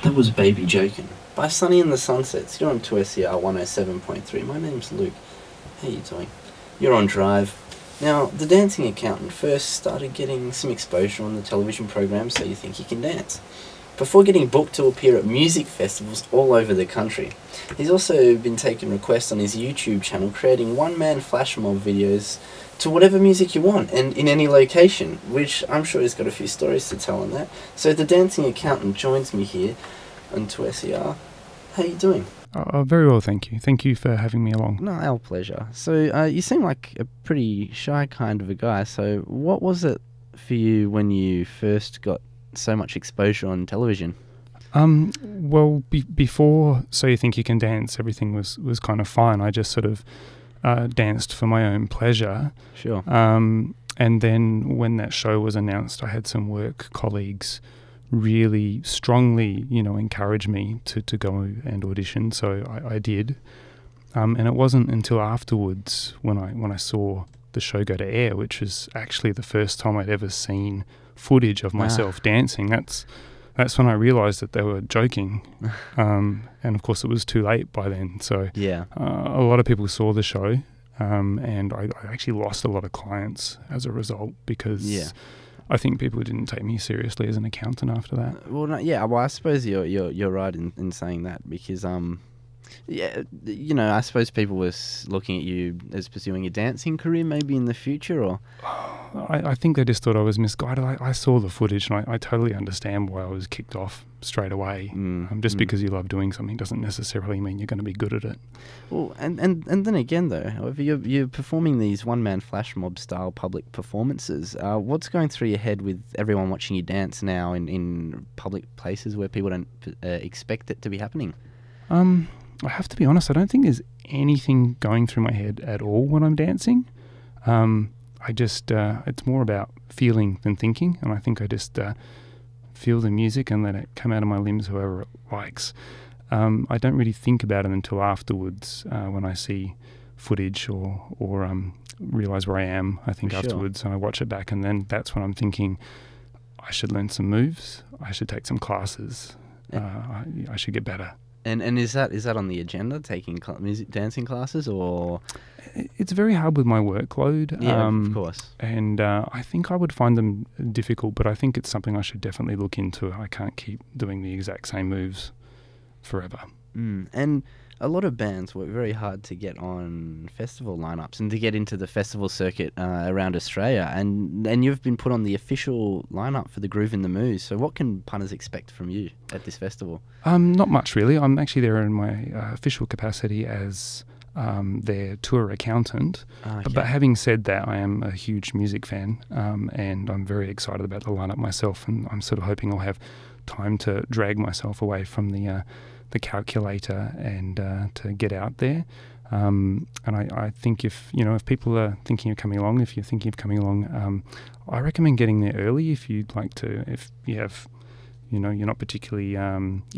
That was Baby Jokin' by Sunny and the Sunsets. You're on 2SER 107.3. My name's Luke. How you doing? You're on Drive. Now, the dancing accountant first started getting some exposure on the television program So You Think You Can Dance, before getting booked to appear at music festivals all over the country. He's also been taking requests on his YouTube channel, creating one-man flash mob videos to whatever music you want, and in any location, which I'm sure he's got a few stories to tell on that. So the dancing accountant joins me here on 2SER. How you doing? Very well, thank you. Thank you for having me along. No, our pleasure. So you seem like a pretty shy kind of a guy, so what was it for you when you first got so much exposure on television? Well, before So You Think You Can Dance, everything was kind of fine. I just sort of danced for my own pleasure. Sure. And then when that show was announced, I had some work colleagues really strongly, encourage me to go and audition. So I did. And it wasn't until afterwards when I saw the show go to air, which was actually the first time I'd ever seen footage of myself dancing. That's when I realised that they were joking. And of course it was too late by then. So yeah, a lot of people saw the show, and I actually lost a lot of clients as a result because I think people didn't take me seriously as an accountant after that. Well, no, yeah. Well, I suppose you're right in saying that because I suppose people were looking at you as pursuing a dancing career maybe in the future, or I think they just thought I was misguided. I saw the footage and I totally understand why I was kicked off straight away. Just because you love doing something doesn't necessarily mean you're going to be good at it. Well, and then again though, however, you're performing these one-man flash mob style public performances. What's going through your head with everyone watching you dance now in public places where people don't expect it to be happening? I have to be honest, I don't think there's anything going through my head at all when I'm dancing. I just, it's more about feeling than thinking, and I think I just feel the music and let it come out of my limbs however it likes. I don't really think about it until afterwards when I see footage or realise where I am, I think afterwards, and I watch it back, and then that's when I'm thinking, I should learn some moves, I should take some classes, I should get better. And is that on the agenda, taking music dancing classes, or? It's very hard with my workload. Yeah, of course. And I think I would find them difficult, but I think it's something I should definitely look into. I can't keep doing the exact same moves forever. And a lot of bands work very hard to get on festival lineups and to get into the festival circuit around Australia. And you've been put on the official lineup for the Groovin The Moo. So what can punters expect from you at this festival? Not much really. I'm actually there in my official capacity as their tour accountant. Okay. But having said that, I am a huge music fan, and I'm very excited about the lineup myself. And I'm sort of hoping I'll have time to drag myself away from the calculator and to get out there. And I think if people are thinking of coming along, if you're thinking of coming along, I recommend getting there early if you'd like to. If you have, you're not particularly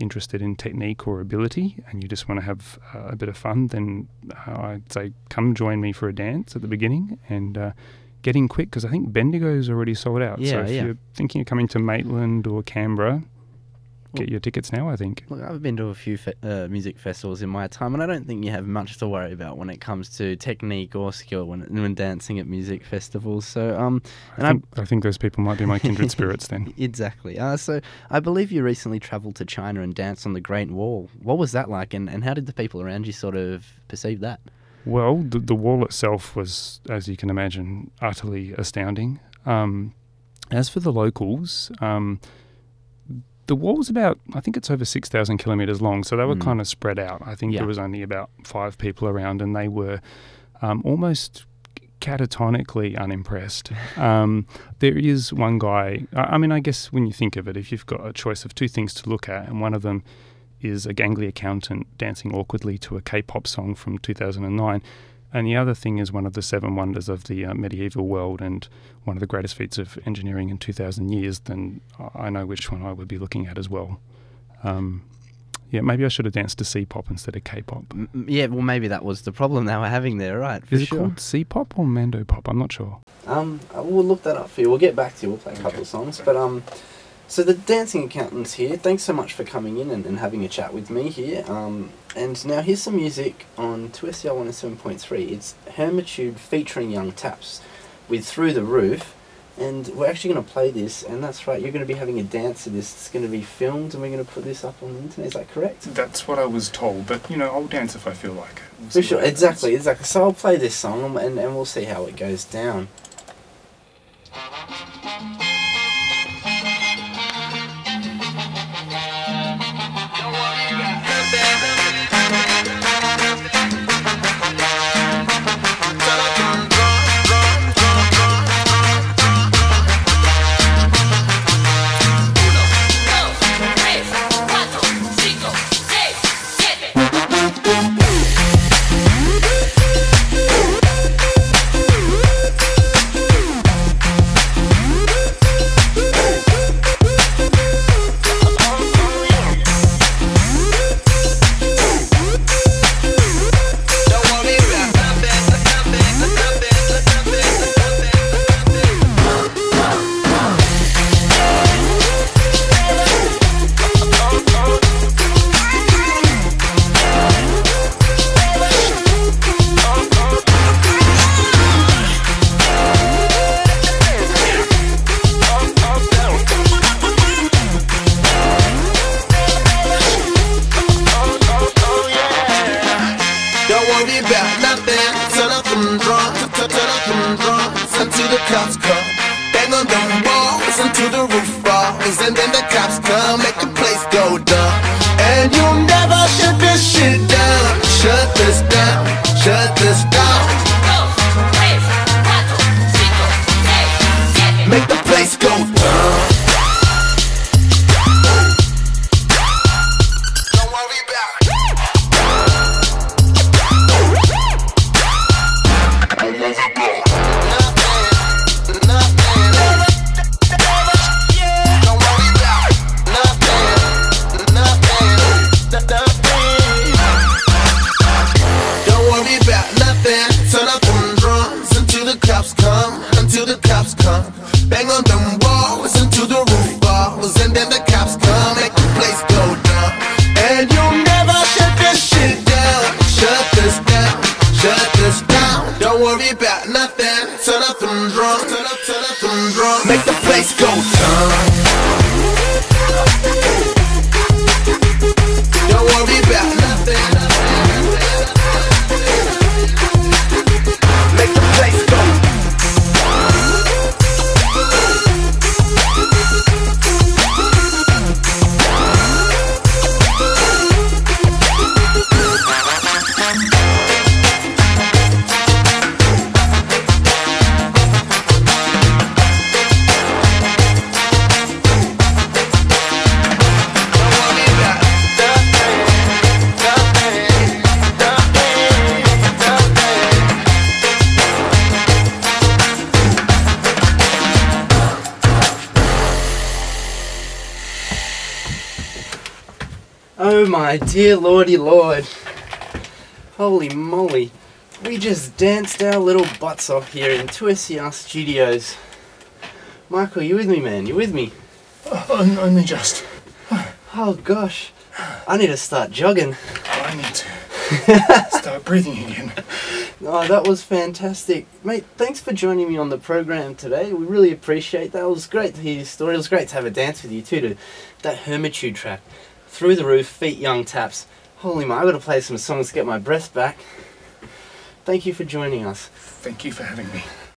interested in technique or ability and you just want to have a bit of fun, then I'd say come join me for a dance at the beginning and get in quick, because I think Bendigo's already sold out. So if you're thinking of coming to Maitland or Canberra, get your tickets now, I think. Look, I've been to a few music festivals in my time, and I don't think you have much to worry about when it comes to technique or skill when dancing at music festivals. So, I think those people might be my kindred spirits then. Exactly. So, I believe you recently travelled to China and danced on the Great Wall. What was that like, and how did the people around you sort of perceive that? Well, the wall itself was, as you can imagine, utterly astounding. As for the locals, the wall's about, I think it's over 6,000 kilometres long, so they were kind of spread out. I think there was only about 5 people around, and they were almost catatonically unimpressed. There is one guy, I guess when you think of it, if you've got a choice of 2 things to look at, and one of them is a gangly accountant dancing awkwardly to a K-pop song from 2009, and the other thing is one of the 7 wonders of the medieval world and one of the greatest feats of engineering in 2,000 years, then I know which one I would be looking at as well. Maybe I should have danced to C-pop instead of K-pop. Yeah, well, maybe that was the problem they were having there, right? Is it called C-pop or Mando pop? I'm not sure. We'll look that up for you. We'll get back to you. We'll play a couple of songs. But So the Dancing Accountant's here. Thanks so much for coming in and having a chat with me here. And now here's some music on 2SER 107.3. It's Hermitude featuring Young Tapz with Through the Roof. And we're actually going to play this, and that's right, you're going to be having a dance to this. It's going to be filmed, and we're going to put this up on the internet. Is that correct? That's what I was told, but, you know, I'll dance if I feel like it. We'll For sure, exactly. So I'll play this song, and we'll see how it goes down. Until the cops come, bang on them walls until the roof falls, and then the cops come, make the place go dumb. And you'll never shut this shit down. Shut this down. Shut this down. Make the place go dumb. Don't worry about it. Until the cops come, bang on them walls until the roof falls, and then the cops come, make the place go down. And you'll never shut this shit down. Shut this down. Shut this down. Don't worry about nothing. Turn up them drums. Turn up them drums. Make the place go down. Don't worry about nothing. Make the place go down. Oh my dear lordy lord. Holy moly. We just danced our little butts off here in 2SER Studios. Michael, you with me, man? You with me? Only just. Oh gosh. I need to start jogging. I need to start breathing again. Oh, that was fantastic. Mate, thanks for joining me on the program today. We really appreciate that. It was great to hear your story. It was great to have a dance with you too, to that Hermitude track. Through the Roof, feat Young Tapz. Holy my, I've got to play some songs to get my breath back. Thank you for joining us. Thank you for having me.